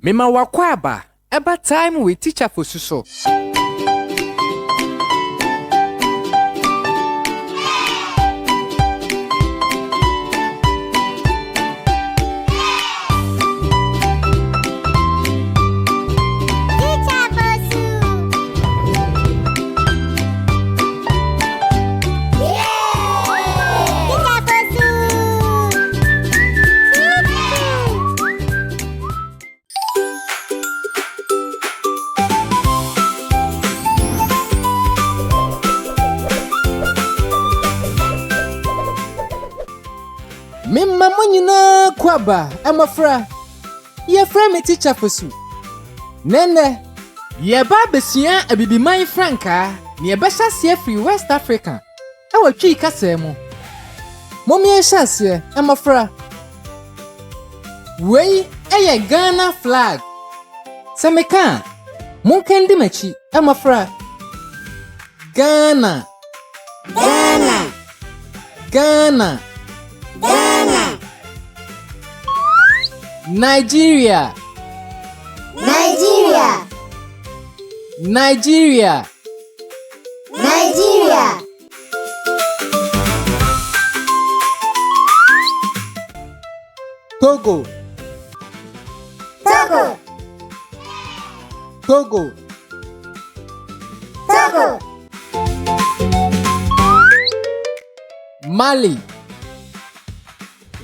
Mema wakwaba, eba time with Teacher Fosu so. Mema monyina kwaba amafra ye fra me Teacher Fosu nene ye ba besua abibiman franka ne ye besha se free West Africa awatwi kasa mu momie hyase amafra wei eye Ghana flag semeka munkendi machi amafra Ghana Ghana Ghana Ghana Nigeria Nigeria Nigeria Nigeria Togo Togo Togo Togo Mali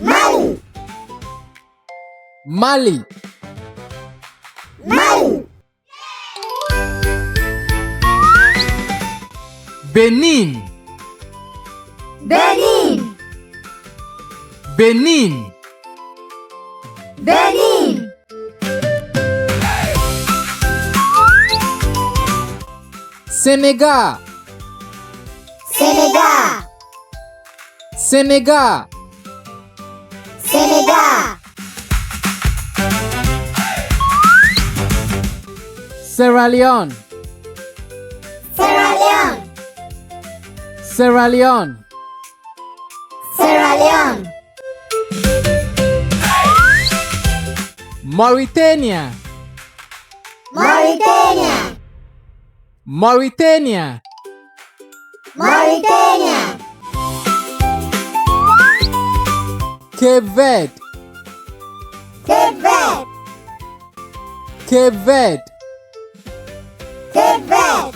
Mali Mali Mali Benin Benin Benin Benin Senegal Senegal Senegal Senegal Sierra Leone Sierra Leone Sierra Leone Sierra Leone Mauritania Mauritania Mauritania Mauritania Cape Verde Cape Verde Cape Verde Cape Verde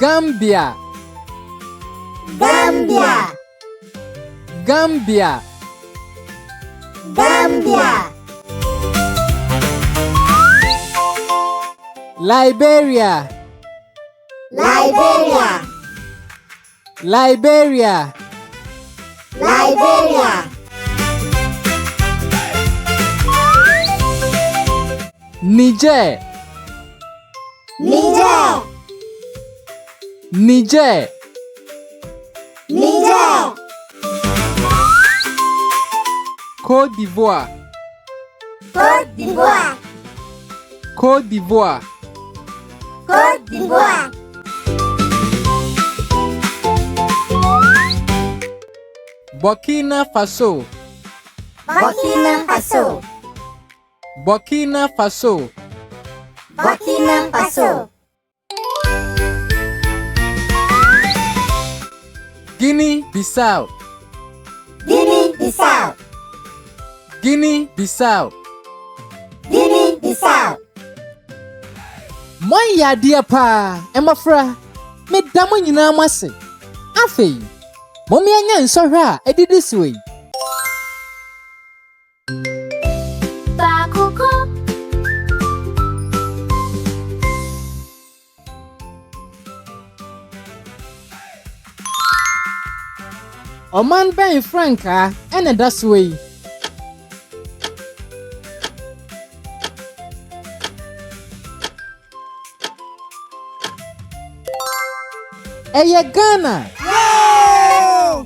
Gambia Gambia Gambia Gambia Liberia Liberia Liberia Liberia Niger Niger Niger Niger Côte d'Ivoire Côte d'Ivoire Côte d'Ivoire Côte d'Ivoire Burkina Faso Burkina Faso Burkina Faso Burkina Faso Guinea Bissau Guinea Bissau Guinea Bissau Guinea Bissau Mon yadia pa emafra me damo nyina amase afei momi anya nsohwe a edidi siwe Bakoko Oman ben franka ene daswe Eye Ghana Yay!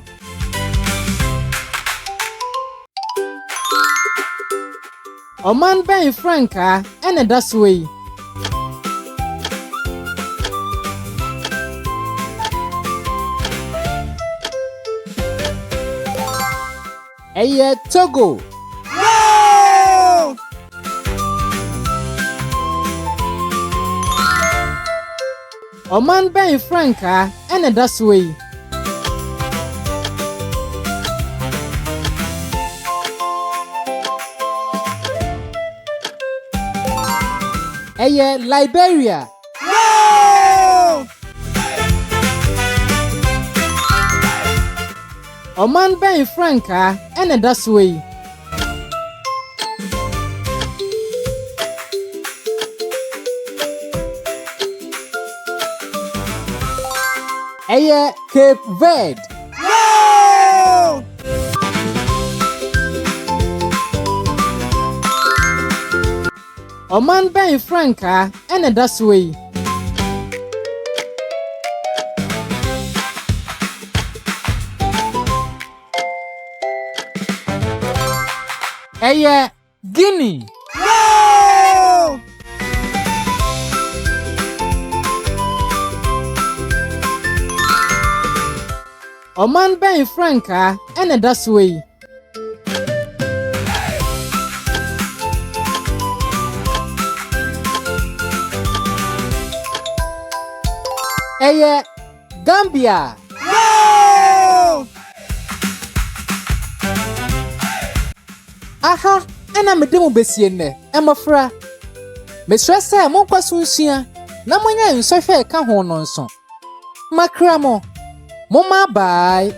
Oman ben franka ene daswe Eye Togo. No! Oman ben Franca ene das way. Eye Liberia. No! Oman ben Franca ene das way. Eye Cape Verde. No! Oman ben Franca ene das way. Eye Guinea. No! Oman ben Franca ene das way. Eye Gambia. No! Aha, ena medemu besie ne. Emofra. Me stress e mo kwaso nsua. Na monya nsohwe ka ho no nso. Makra mo. Mo ma bye.